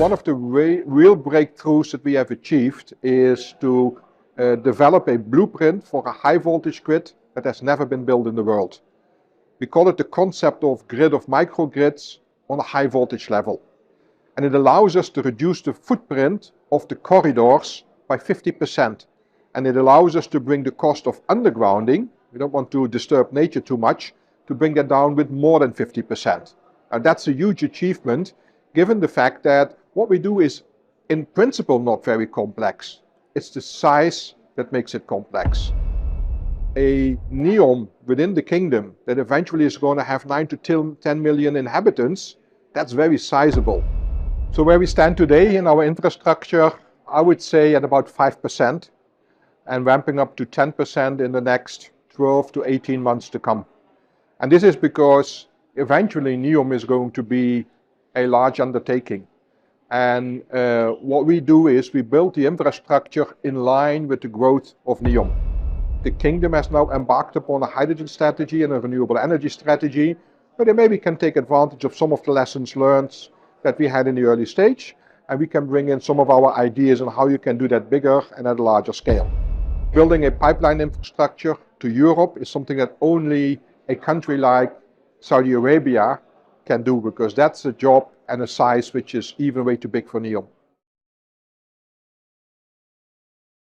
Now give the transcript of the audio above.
one of the real breakthroughs that we have achieved is to develop a blueprint for a high voltage grid that has never been built in the world. We call it the concept of grid of microgrids on a high voltage level. And it allows us to reduce the footprint of the corridors by 50%. And it allows us to bring the cost of undergrounding, we don't want to disturb nature too much, to bring that down with more than 50%. And that's a huge achievement, given the fact that what we do is in principle not very complex. It's the size that makes it complex. A NEOM within the kingdom that eventually is going to have 9 to 10 million inhabitants, that's very sizable. So where we stand today in our infrastructure, I would say at about 5% and ramping up to 10% in the next 12 to 18 months to come. And this is because eventually NEOM is going to be a large undertaking. And what we do is we build the infrastructure in line with the growth of NEOM. The kingdom has now embarked upon a hydrogen strategy and a renewable energy strategy, where they maybe can take advantage of some of the lessons learned that we had in the early stage, and we can bring in some of our ideas on how you can do that bigger and at a larger scale. Building a pipeline infrastructure to Europe is something that only a country like Saudi Arabia can do, because that's a job and a size which is even way too big for NEOM.